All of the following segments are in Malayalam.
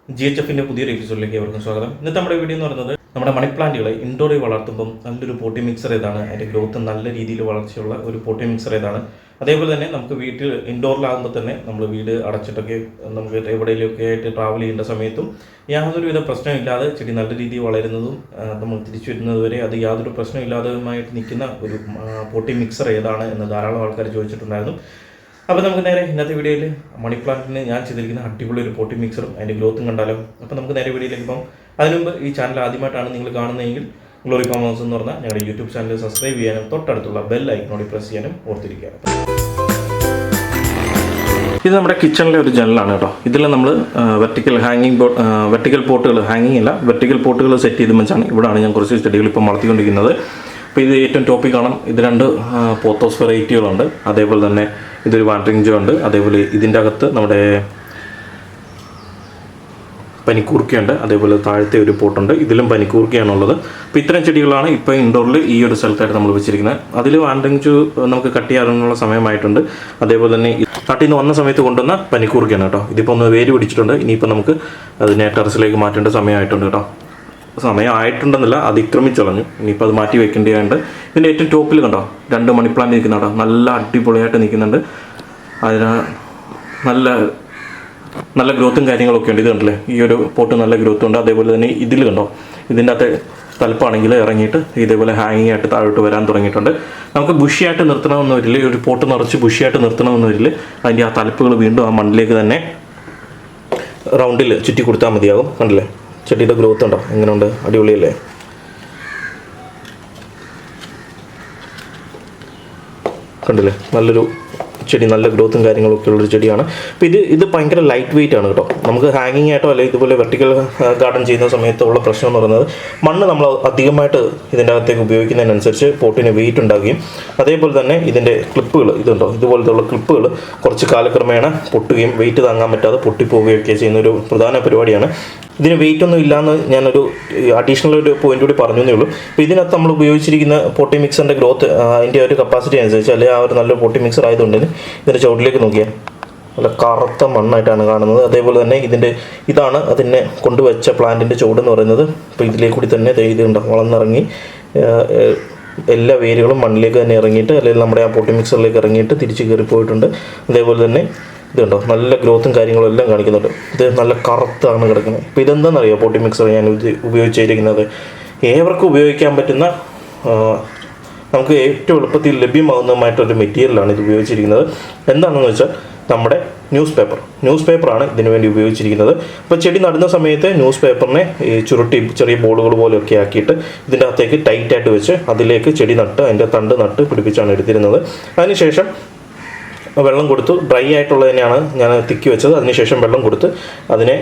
GHFിൻ്റെ പുതിയൊരു എപ്പിസോഡിലേക്ക് അവർക്കും സ്വാഗതം. ഇന്നത്തെ നമ്മുടെ വീഡിയോ എന്ന് പറയുന്നത് നമ്മുടെ മണി പ്ലാന്റുകളെ ഇൻഡോറിൽ വളർത്തുമ്പം നല്ലൊരു പോട്ടി മിക്സർ ഏതാണ്, അതിൻ്റെ ഗ്രോത്ത് നല്ല രീതിയിൽ വളർച്ചയുള്ള ഒരു പോട്ടി മിക്സർ ഏതാണ്, അതേപോലെ തന്നെ നമുക്ക് വീട്ടിൽ ഇൻഡോറിലാകുമ്പോൾ തന്നെ നമ്മൾ വീട് അടച്ചിട്ടൊക്കെ നമുക്ക് എവിടെയെങ്കിലുമൊക്കെ ആയിട്ട് ട്രാവൽ ചെയ്യേണ്ട സമയത്തും യാതൊരു വിധ പ്രശ്നമില്ലാതെ ചെടി നല്ല രീതിയിൽ വളരുന്നതും നമ്മൾ തിരിച്ചു വരുന്നത് വരെ അത് യാതൊരു പ്രശ്നമില്ലാതെയുമായിട്ട് നിൽക്കുന്ന ഒരു പോട്ടി മിക്സർ ഏതാണ് എന്ന് ധാരാളം ആൾക്കാർ ചോദിച്ചിട്ടുണ്ടായിരുന്നു. അപ്പോൾ നമുക്ക് നേരെ ഇന്നത്തെ വീഡിയോയിൽ മണി പ്ലാന്റിന് ഞാൻ ചെയ്തിരിക്കുന്ന അടിപൊളി ഒരു പോട്ടി മിക്സറും അതിൻ്റെ ഗ്രോത്തും കണ്ടാലോ. അപ്പോൾ നമുക്ക് നേരെ വീഡിയോയിലേക്ക് പോകാം. അതിനുമുമ്പ് ഈ ചാനൽ ആദ്യമായിട്ടാണ് നിങ്ങൾ കാണുന്നതെങ്കിൽ ഗ്ലോറി ഫാം ഹൗസ് എന്ന് പറഞ്ഞാൽ ഞങ്ങളുടെ യൂട്യൂബ് ചാനൽ സബ്സ്ക്രൈബ് ചെയ്യാനും തൊട്ടടുത്തുള്ള ബെൽ ഐക്കണോടി പ്രസ് ചെയ്യാനും ഓർത്തിരിക്കുക. ഇത് നമ്മുടെ കിച്ചണിലെ ഒരു ജനലാണ് കേട്ടോ. ഇതിൽ നമ്മൾ വെർട്ടിക്കൽ പോട്ടുകൾ വെർട്ടിക്കൽ പോട്ടുകൾ സെറ്റ് ചെയ്ത് വെച്ചാണ് ഇവിടെയാണ് ഞാൻ കുറച്ച് ചെടികൾ ഇപ്പം വളർത്തിക്കൊണ്ടിരിക്കുന്നത്. അപ്പോൾ ഇത് ഏറ്റവും ടോപ്പിൽ കാണാം. ഇത് രണ്ട് പോത്തോസ് വെറൈറ്റികളുണ്ട്, അതേപോലെ തന്നെ ഇതൊരു വാട്ടറിംഗ് ജോ ഉണ്ട്, അതേപോലെ ഇതിൻ്റെ അകത്ത് നമ്മുടെ പനിക്കൂർക്കയുണ്ട്, അതേപോലെ താഴത്തെ ഒരു പോട്ടുണ്ട്, ഇതിലും പനിക്കൂർക്കയാണുള്ളത്. അപ്പോൾ ഇത്തരം ചെടികളാണ് ഇപ്പോൾ ഇൻഡോറിൽ ഈ ഒരു സ്ഥലത്തായിട്ട് നമ്മൾ വെച്ചിരിക്കുന്നത്. അതിൽ വാട്ടറിംഗ് ജോ നമുക്ക് കട്ട് ചെയ്യാനുള്ള സമയമായിട്ടുണ്ട്. അതേപോലെ തന്നെ നാട്ടിൽ നിന്ന് വന്ന സമയത്ത് കൊണ്ടുവന്ന പനിക്കൂർക്കയാണ് കേട്ടോ. ഇതിപ്പോൾ ഒന്ന് വേര് പിടിച്ചിട്ടുണ്ട്. ഇനിയിപ്പോൾ നമുക്ക് അതിനെ ടെറസിലേക്ക് മാറ്റേണ്ട സമയമായിട്ടുണ്ട് കേട്ടോ. സമയമായിട്ടുണ്ടെന്നില്ല, അതിക്രമിച്ചളഞ്ഞു. ഇനിയിപ്പോൾ അത് മാറ്റി വെക്കേണ്ടതുണ്ട്. ഇതിൻ്റെ ഏറ്റവും ടോപ്പിൽ കണ്ടോ രണ്ട് മണി പ്ലാന്റ് നിൽക്കുന്ന കേട്ടോ, നല്ല അടിപൊളിയായിട്ട് നിൽക്കുന്നുണ്ട്. അതിന് നല്ല ഗ്രോത്തും കാര്യങ്ങളൊക്കെ ഉണ്ട്. ഇത് കണ്ടില്ലേ, ഈ ഒരു പോട്ട് നല്ല ഗ്രോത്തും ഉണ്ട്. അതേപോലെ തന്നെ ഇതിൽ കണ്ടോ, ഇതിൻ്റെ അകത്ത് തലപ്പാണെങ്കിൽ ഇറങ്ങിയിട്ട് ഇതേപോലെ ഹാങ്ങിങ് ആയിട്ട് താഴോട്ട് വരാൻ തുടങ്ങിയിട്ടുണ്ട്. നമുക്ക് ബുഷിയായിട്ട് നിർത്തണമെന്ന് വരില്ല, ഒരു പോട്ട് നിറച്ച് ബുഷിയായിട്ട് നിർത്തണമെന്ന് വരില്ല. അതിൻ്റെ ആ തലപ്പുകൾ വീണ്ടും ആ മണ്ണിലേക്ക് തന്നെ റൗണ്ടിൽ ചുറ്റി കൊടുത്താൽ മതിയാകും. കണ്ടില്ലേ ചെടിയുടെ ഗ്രോത്ത് ഉണ്ടോ, എങ്ങനെയുണ്ട്, അടിപൊളിയല്ലേ. കണ്ടില്ലേ നല്ലൊരു ചെടി, നല്ല ഗ്രോത്തും കാര്യങ്ങളൊക്കെ ഉള്ളൊരു ചെടിയാണ്. അപ്പോൾ ഇത് ഭയങ്കര ലൈറ്റ് വെയിറ്റ് ആണ് കേട്ടോ. നമുക്ക് ഹാങ്ങിങ് ആയിട്ടോ അല്ലെങ്കിൽ ഇതുപോലെ വെർട്ടിക്കൽ ഗാർഡൻ ചെയ്യുന്ന സമയത്തുള്ള പ്രശ്നം എന്ന് പറയുന്നത് മണ്ണ് നമ്മൾ അധികമായിട്ട് ഇതിൻ്റെ അകത്തേക്ക് ഉപയോഗിക്കുന്നതിനനുസരിച്ച് പോട്ടിന് വെയിറ്റ് ഉണ്ടാകുകയും അതേപോലെ തന്നെ ഇതിൻ്റെ ക്ലിപ്പുകൾ ഇതുണ്ടോ, ഇതുപോലത്തുള്ള ക്ലിപ്പുകൾ കുറച്ച് കാലക്രമേണ പൊട്ടുകയും വെയിറ്റ് താങ്ങാൻ പറ്റാതെ പൊട്ടിപ്പോവുകയൊക്കെ ചെയ്യുന്ന ഒരു പ്രധാന പരിപാടിയാണ്. ഇതിന് വെയിറ്റ് ഒന്നും ഇല്ലയെന്ന് ഞാനൊരു അഡീഷണൽ ഒരു പോയിന്റ് കൂടി പറഞ്ഞേ ഉള്ളൂ. അപ്പോൾ ഇതിനകത്ത് നമ്മൾ ഉപയോഗിച്ചിരിക്കുന്ന പോട്ടി മിക്സറിൻ്റെ ഗ്രോത്ത് അതിൻ്റെ ഒരു കപ്പാസിറ്റി അനുസരിച്ച് അല്ലെങ്കിൽ ആ ഒരു നല്ല പോട്ടി മിക്സർ ആയതുകൊണ്ട് ഇതിൻ്റെ ചുവട്ടിലേക്ക് നോക്കിയാൽ നല്ല കറുത്ത മണ്ണായിട്ടാണ് കാണുന്നത്. അതേപോലെ തന്നെ ഇതാണ് അതിനെ കൊണ്ടുവച്ച പ്ലാന്റിൻ്റെ ചുവടെന്ന് പറയുന്നത്. അപ്പോൾ ഇതിലേക്ക് കൂടി തന്നെ ഇതുണ്ട് വളർന്നിറങ്ങി എല്ലാ വേരുകളും മണ്ണിലേക്ക് തന്നെ ഇറങ്ങിയിട്ട് അല്ലെങ്കിൽ നമ്മുടെ ആ പോട്ടി മിക്സറിലേക്ക് ഇറങ്ങിയിട്ട് തിരിച്ച് കയറിപ്പോയിട്ടുണ്ട്. അതേപോലെ തന്നെ ഇതുണ്ടോ നല്ല ഗ്രോത്തും കാര്യങ്ങളും എല്ലാം കാണിക്കുന്നുണ്ട്. ഇത് നല്ല കറുത്താണ് കിടക്കുന്നത്. ഇപ്പോൾ ഇതെന്താണെന്നറിയോ, പോട്ടി മിക്സർ ഞാൻ ഉപയോഗിച്ചിരിക്കുന്നത് ഏവർക്കും ഉപയോഗിക്കാൻ പറ്റുന്ന നമുക്ക് ഏറ്റവും എളുപ്പത്തിൽ ലഭ്യമാകുന്നതുമായിട്ടൊരു മെറ്റീരിയലാണ് ഇത് ഉപയോഗിച്ചിരിക്കുന്നത്. എന്താണെന്ന് വെച്ചാൽ നമ്മുടെ ന്യൂസ് പേപ്പറാണ് ഇതിനു വേണ്ടി ഉപയോഗിച്ചിരിക്കുന്നത്. അപ്പോൾ ചെടി നടുന്ന സമയത്ത് ന്യൂസ് പേപ്പറിനെ ചുരുട്ടി ചെറിയ ബോളുകൾ പോലെയൊക്കെ ആക്കിയിട്ട് ഇതിൻ്റെ അകത്തേക്ക് ടൈറ്റായിട്ട് വെച്ച് അതിലേക്ക് ചെടി നട്ട് അതിൻ്റെ തണ്ട് നട്ട് പിടിപ്പിച്ചാണ് എടുത്തിരുന്നത്. അതിനുശേഷം വെള്ളം കൊടുത്തു, ഡ്രൈ ആയിട്ടുള്ളതിനെയാണ് ഞാൻ തിക്കി വെച്ചത്. അതിനുശേഷം വെള്ളം കൊടുത്ത് അതിനെ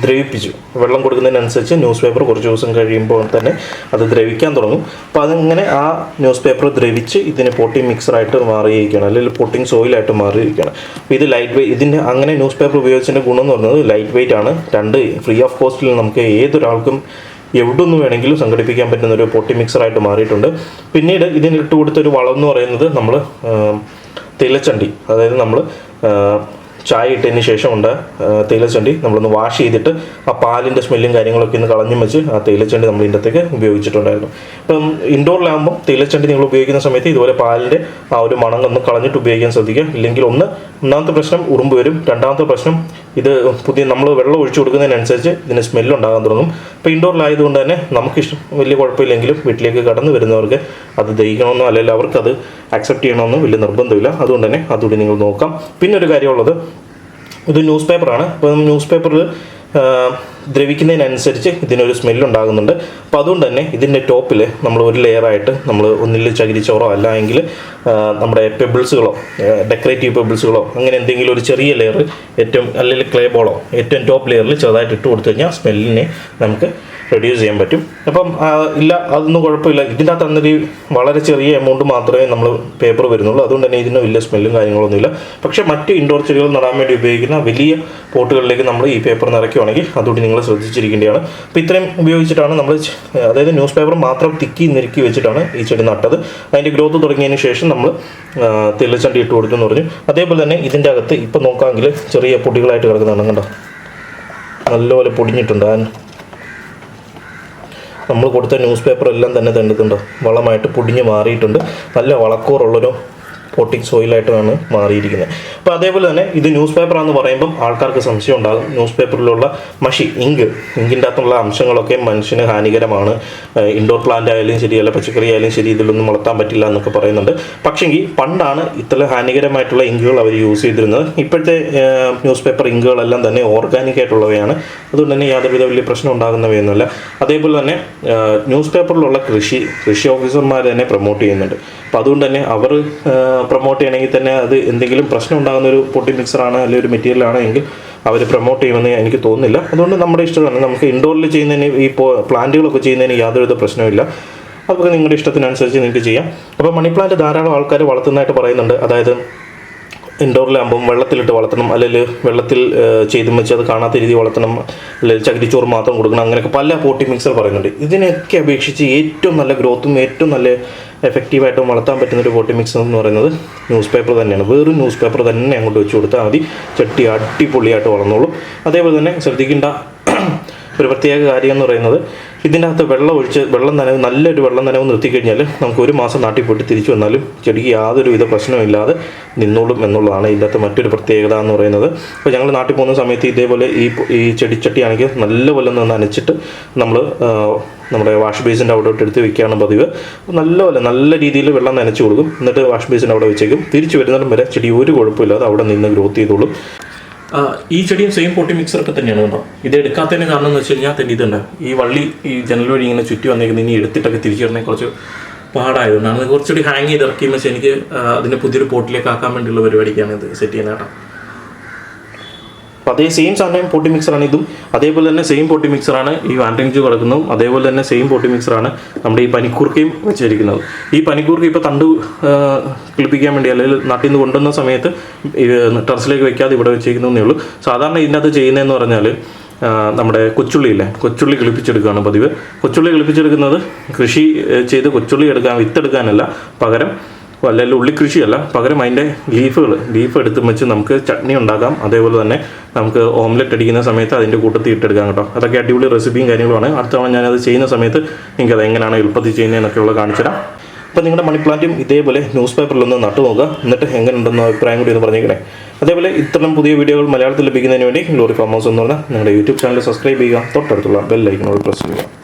ദ്രവിപ്പിച്ചു. വെള്ളം കൊടുക്കുന്നതിനനുസരിച്ച് ന്യൂസ് പേപ്പർ കുറച്ച് ദിവസം കഴിയുമ്പോൾ തന്നെ അത് ദ്രവിക്കാൻ തുടങ്ങും. അപ്പോൾ അതിങ്ങനെ ആ ന്യൂസ് പേപ്പർ ദ്രവിച്ച് ഇതിന് പോട്ടിംഗ് മിക്സറായിട്ട് മാറിയിരിക്കുകയാണ്, അല്ലെങ്കിൽ പോട്ടിംഗ് സോയിലായിട്ട് മാറിയിരിക്കുകയാണ്. അപ്പോൾ ഇത് ലൈറ്റ് വെയിറ്റ്, ഇതിൻ്റെ അങ്ങനെ ന്യൂസ് പേപ്പർ ഉപയോഗിച്ചതിൻ്റെ ഗുണം എന്ന് പറയുന്നത് ലൈറ്റ് വെയിറ്റ് ആണ്. ഫ്രീ ഓഫ് കോസ്റ്റിൽ നമുക്ക് ഏതൊരാൾക്കും എവിടെ നിന്ന് വേണമെങ്കിലും സംഘടിപ്പിക്കാൻ പറ്റുന്ന ഒരു പോട്ടി മിക്സറായിട്ട് മാറിയിട്ടുണ്ട്. പിന്നീട് ഇതിന് ഇട്ട് കൊടുത്തൊരു വളം എന്ന് പറയുന്നത് നമ്മൾ തേയിലച്ചണ്ടി, അതായത് നമ്മൾ ചായ ഇട്ടതിന് ശേഷമുണ്ട് തേയിലച്ചണ്ടി നമ്മളൊന്ന് വാഷ് ചെയ്തിട്ട് ആ പാലിൻ്റെ സ്മെല്ലും കാര്യങ്ങളൊക്കെ ഒന്ന് കളഞ്ഞും വെച്ച് ആ തേയിലച്ചണ്ടി നമ്മൾ ഇതിൻ്റെ അകത്തേക്ക് ഉപയോഗിച്ചിട്ടുണ്ടായിരുന്നു. ഇപ്പം ഇൻഡോറിലാകുമ്പം തേയിലച്ചണ്ടി നിങ്ങൾ ഉപയോഗിക്കുന്ന സമയത്ത് ഇതുപോലെ പാലിൻ്റെ ആ ഒരു മണം ഒന്ന് കളഞ്ഞിട്ട് ഉപയോഗിക്കാൻ ശ്രദ്ധിക്കുക. ഇല്ലെങ്കിൽ ഒന്നാമത്തെ പ്രശ്നം ഉറുമ്പ് വരും, രണ്ടാമത്തെ പ്രശ്നം ഇത് നമ്മൾ വെള്ളം ഒഴിച്ചു കൊടുക്കുന്നതിനനുസരിച്ച് ഇതിന് സ്മെല്ലുണ്ടാകാൻ തുടങ്ങും. ഇപ്പോൾ ഇൻഡോറിലായതുകൊണ്ട് തന്നെ നമുക്കിഷ്ടം വലിയ കുഴപ്പമില്ലെങ്കിലും വീട്ടിലേക്ക് കടന്നു വരുന്നവർക്ക് അത് ദഹിക്കണമെന്നോ അല്ലെങ്കിൽ അവർക്കത് അക്സെപ്റ്റ് ചെയ്യണമെന്നോ വലിയ നിർബന്ധമില്ല. അതുകൊണ്ട് തന്നെ അതുകൂടി നിങ്ങൾ നോക്കാം. പിന്നെ ഒരു കാര്യമുള്ളത്, ഇത് ന്യൂസ് പേപ്പറാണ്. അപ്പം ന്യൂസ് പേപ്പറിൽ ദ്രവിക്കുന്നതിനനുസരിച്ച് ഇതിനൊരു സ്മെല്ലുണ്ടാകുന്നുണ്ട്. അപ്പോൾ അതുകൊണ്ട് തന്നെ ഇതിൻ്റെ ടോപ്പിൽ നമ്മൾ ഒരു ലെയറായിട്ട് നമ്മൾ ഒന്നിൽ ചകിരിച്ചോറോ അല്ല എങ്കിൽ നമ്മുടെ പെബിൾസുകളോ ഡെക്കറേറ്റീവ് പെബിൾസുകളോ അങ്ങനെ എന്തെങ്കിലും ഒരു ചെറിയ ലെയർ അല്ലെങ്കിൽ ക്ലേ ബോളോ ഏറ്റവും ടോപ്പ് ലെയറിൽ ചെറുതായിട്ട് ഇട്ട് കൊടുത്തു കഴിഞ്ഞാൽ സ്മെല്ലിനെ നമുക്ക് റെഡ്യൂസ് ചെയ്യാൻ പറ്റും. അപ്പം ഇല്ല അതൊന്നും കുഴപ്പമില്ല. ഇതിൻ്റെ അകത്ത് അന്നൊരു വളരെ ചെറിയ എമൗണ്ട് മാത്രമേ നമ്മൾ പേപ്പർ വരുന്നുള്ളൂ. അതുകൊണ്ട് തന്നെ ഇതിന് വലിയ സ്മെല്ലും കാര്യങ്ങളൊന്നുമില്ല. പക്ഷേ മറ്റ് ഇൻഡോർ ചെടികൾ നടാൻ വേണ്ടി ഉപയോഗിക്കുന്ന വലിയ പോട്ടുകളിലേക്ക് നമ്മൾ ഈ പേപ്പർ നിറയ്ക്കുകയാണെങ്കിൽ അതുകൂടി നിങ്ങൾ ശ്രദ്ധിച്ചിരിക്കേണ്ടതാണ്. അപ്പോൾ ഇത്രയും ഉപയോഗിച്ചിട്ടാണ് നമ്മൾ, അതായത് ന്യൂസ് പേപ്പർ മാത്രം തിക്കി നിരക്കി വെച്ചിട്ടാണ് ഈ ചെടി നട്ടത്. അതിൻ്റെ ഗ്രോത്ത് തുടങ്ങിയതിന് ശേഷം നമ്മൾ തേയിലച്ചണ്ടി ഇട്ട് കൊടുത്തെന്ന് പറഞ്ഞു. അതേപോലെ തന്നെ ഇതിൻ്റെ അകത്ത് ഇപ്പം നോക്കാമെങ്കിൽ ചെറിയ പൊടികളായിട്ട് കിടക്കുന്നതാണ്, കണ്ടോ. നല്ലപോലെ പൊടിഞ്ഞിട്ടുണ്ട്. നമ്മൾ കൊടുത്ത ന്യൂസ് പേപ്പർ എല്ലാം തന്നെ തന്നിട്ടുണ്ടോ വളമായിട്ട് പൊടിഞ്ഞ് മാറിയിട്ടുണ്ട്. നല്ല വളക്കൂറുള്ളൊരു പോട്ടിംഗ് സോയിലായിട്ടാണ് മാറിയിരിക്കുന്നത്. അപ്പോൾ അതേപോലെ തന്നെ ഇത് ന്യൂസ് പേപ്പറാണെന്ന് പറയുമ്പം ആൾക്കാർക്ക് സംശയം ഉണ്ടാകും. ന്യൂസ് പേപ്പറിലുള്ള മഷി ഇങ്കിൻ്റെ അകത്തുള്ള അംശങ്ങളൊക്കെ മനുഷ്യന് ഹാനികരമാണ്. ഇൻഡോർ പ്ലാന്റ് ആയാലും ശരി, അല്ല പച്ചക്കറി ആയാലും ശരി, ഇതിലൊന്നും വളർത്താൻ പറ്റില്ല എന്നൊക്കെ പറയുന്നുണ്ട്. പക്ഷേങ്കിൽ പണ്ടാണ് ഇത്ര ഹാനികരമായിട്ടുള്ള ഇങ്കുകൾ അവർ യൂസ് ചെയ്തിരുന്നത്. ഇപ്പോഴത്തെ ന്യൂസ് പേപ്പർ ഇങ്കുകളെല്ലാം തന്നെ ഓർഗാനിക് ആയിട്ടുള്ളവയാണ്. അതുകൊണ്ട് തന്നെ യാതൊരുവിധ വലിയ പ്രശ്നം ഉണ്ടാകുന്നവയൊന്നുമല്ല. അതേപോലെ തന്നെ ന്യൂസ് പേപ്പറിലുള്ള കൃഷി ഓഫീസർമാർ തന്നെ പ്രൊമോട്ട് ചെയ്യുന്നുണ്ട്. അപ്പോൾ അതുകൊണ്ട് തന്നെ അവർ പ്രൊമോട്ട് ചെയ്യണമെങ്കിൽ തന്നെ അത് എന്തെങ്കിലും പ്രശ്നം ഉണ്ടാകുന്ന ഒരു പൊട്ടി മിക്സറാണ് അല്ലെങ്കിൽ ഒരു മെറ്റീരിയലാണ് എങ്കിൽ അവർ പ്രൊമോട്ട് ചെയ്യുമെന്ന് എനിക്ക് തോന്നുന്നില്ല. അതുകൊണ്ട് നമ്മുടെ ഇഷ്ടമാണ്. നമുക്ക് ഇൻഡോറിൽ ചെയ്യുന്നതിന് ഈ പ്ലാന്റുകളൊക്കെ ചെയ്യുന്നതിന് യാതൊരുവിധ പ്രശ്നമില്ല. അതൊക്കെ നിങ്ങളുടെ ഇഷ്ടത്തിനനുസരിച്ച് നിങ്ങൾക്ക് ചെയ്യാം. അപ്പോൾ മണി പ്ലാന്റ് ധാരാളം ആൾക്കാർ വളർത്തുന്നതായിട്ട് പറയുന്നുണ്ട്. അതായത് ഇൻഡോറിലാകുമ്പം വെള്ളത്തിലിട്ട് വളർത്തണം, അല്ലെങ്കിൽ വെള്ളത്തിൽ ചെയ്തും വെച്ച് അത് കാണാത്ത രീതി വളർത്തണം, അല്ലെങ്കിൽ ചകിരിച്ചോറ് മാത്രം കൊടുക്കണം, അങ്ങനെയൊക്കെ പല പോട്ടി മിക്സർ പറയുന്നുണ്ട്. ഇതിനൊക്കെ അപേക്ഷിച്ച് ഏറ്റവും നല്ല ഗ്രോത്തും ഏറ്റവും നല്ല എഫക്റ്റീവായിട്ടും വളർത്താൻ പറ്റുന്നൊരു പോട്ടി മിക്സർ എന്ന് പറയുന്നത് ന്യൂസ് പേപ്പർ തന്നെയാണ്. വെറും ന്യൂസ് പേപ്പർ തന്നെ അങ്ങോട്ട് വെച്ച് കൊടുത്താൽ മതി. ചട്ടി അടിപൊളിയായിട്ട് വളർന്നോളും. അതേപോലെ തന്നെ ശ്രദ്ധിക്കേണ്ട ഒരു പ്രത്യേക കാര്യം എന്ന് പറയുന്നത്, ഇതിൻ്റെ അകത്ത് വെള്ളം നനവ് നല്ലൊരു വെള്ളം നനവ് നിർത്തിക്കഴിഞ്ഞാൽ നമുക്ക് ഒരു മാസം നാട്ടിൽ പോയിട്ട് തിരിച്ചു വന്നാലും ചെടിക്ക് യാതൊരുവിധ പ്രശ്നമില്ലാതെ നിന്നോളും എന്നുള്ളതാണ് ഇതിൻ്റെ അകത്ത് മറ്റൊരു പ്രത്യേകത എന്ന് പറയുന്നത്. അപ്പോൾ ഞങ്ങൾ നാട്ടിൽ പോകുന്ന സമയത്ത് ഇതേപോലെ ഈ ചെടിച്ചട്ടിയാണെങ്കിൽ നല്ലപോലെ ഒന്ന് നനച്ചിട്ട് നമ്മൾ നമ്മുടെ വാഷ് ബേസിൻ്റെ അവിടെ എടുത്ത് വെക്കുകയാണ് പതിവ്. നല്ല രീതിയിൽ വെള്ളം നനച്ച് കൊടുക്കും. എന്നിട്ട് വാഷ് ബേസിൻ്റെ അവിടെ വെച്ചേക്കും. തിരിച്ചു വരുന്നിടം വരെ ചെടി ഒരു കുഴപ്പമില്ലാതെ അവിടെ നിന്ന് ഗ്രോത്ത് ചെയ്തോളും. ഈ ചെടിയും സെയിം പോട്ടി മിക്സറൊക്കെ തന്നെയാണ് കേട്ടോ. ഇത് എടുക്കാത്തതിന് കാരണം എന്ന് വെച്ച് കഴിഞ്ഞാൽ തന്നെ ഇതുണ്ട്, ഈ വള്ളി ഈ ജനൽ വഴി ഇങ്ങനെ ചുറ്റി വന്നേക്കുന്നത് ഇനി എടുത്തിട്ടൊക്കെ തിരിച്ചു വരണേ കുറച്ച് പാടായതുകൊണ്ടാണ്. കുറച്ചുകൂടി ഹാങ് ചെയ്ത് ഇറക്കി വെച്ച് എനിക്ക് അതിനെ പുതിയൊരു പോട്ടിലേക്ക് ആക്കാൻ വേണ്ടിയുള്ള പരിപാടിക്കാണ് ഇത് സെറ്റ് ചെയ്യുന്നത് കേട്ടോ. അപ്പോൾ അതേ സെയിം സാധനം പോട്ടി മിക്സറാണ് ഇതും. അതേപോലെ തന്നെ സെയിം പോട്ടി മിക്സറാണ് ഈ വാൻഡ്രിങ്ജു കിടക്കുന്നതും. അതേപോലെ തന്നെ സെയിം പോട്ടി മിക്സറാണ് നമ്മുടെ ഈ പനിക്കൂർക്കയും വെച്ചിരിക്കുന്നത്. ഈ പനിക്കൂർക്ക ഇപ്പോൾ തണ്ട് കിളിപ്പിക്കാൻ വേണ്ടി അല്ലെങ്കിൽ നാട്ടിൽ നിന്ന് കൊണ്ടുവന്ന സമയത്ത് ടെറസിലേക്ക് വെക്കാതെ ഇവിടെ വെച്ചിരിക്കുന്നതേ ഉള്ളൂ. സാധാരണ ഇതിൻ്റെ അകത്ത് ചെയ്യുന്നതെന്ന് പറഞ്ഞാൽ നമ്മുടെ കൊച്ചുള്ളി കിളിപ്പിച്ചെടുക്കുകയാണ് പതിവ്. കൊച്ചുള്ളി കിളിപ്പിച്ചെടുക്കുന്നത് കൃഷി ചെയ്ത് കൊച്ചുള്ളി വിത്തെടുക്കാനല്ല, പകരം അല്ലെങ്കിൽ ഉള്ളിക്കൃഷിയല്ല, പകരം അതിൻ്റെ ലീഫ് എടുത്ത് വെച്ച് നമുക്ക് ചട്നി ഉണ്ടാക്കാം. അതേപോലെ തന്നെ നമുക്ക് ഓംലെറ്റ് അടിക്കുന്ന സമയത്ത് അതിൻ്റെ കൂട്ടത്തിൽ ഇട്ടെടുക്കാം കേട്ടോ. അതൊക്കെ അടിപൊളി റെസിപ്പിയും കാര്യങ്ങളുമാണ്. അടുത്ത തവണ ഞാനത് ചെയ്യുന്ന സമയത്ത് എനിക്കത് എങ്ങനെയാണ് എളുപ്പത്തിൽ ചെയ്യുന്നതെന്നൊക്കെയുള്ള കാണിച്ചു തരാം. അപ്പോൾ നിങ്ങളുടെ മണി പ്ലാന്റും ഇതേപോലെ ന്യൂസ് പേപ്പറിലൊന്ന് നട്ടു നോക്കുക. എന്നിട്ട് എങ്ങനെയുണ്ടെന്ന അഭിപ്രായം കൂടി ഒന്ന് പറഞ്ഞേക്കണേ. അതേപോലെ ഇത്തരം പുതിയ വീഡിയോകൾ മലയാളത്തിൽ ലഭിക്കുന്നതിന് വേണ്ടി ഗ്ലോറി ഫാം ഹൗസ് എന്ന് പറഞ്ഞാൽ നിങ്ങളുടെ യൂട്യൂബ് ചാനൽ സബ്സ്ക്രൈബ് ചെയ്യുക. തൊട്ടടുത്തുള്ള ബെൽ ഐക്കൺ പ്രസ് ചെയ്യുക.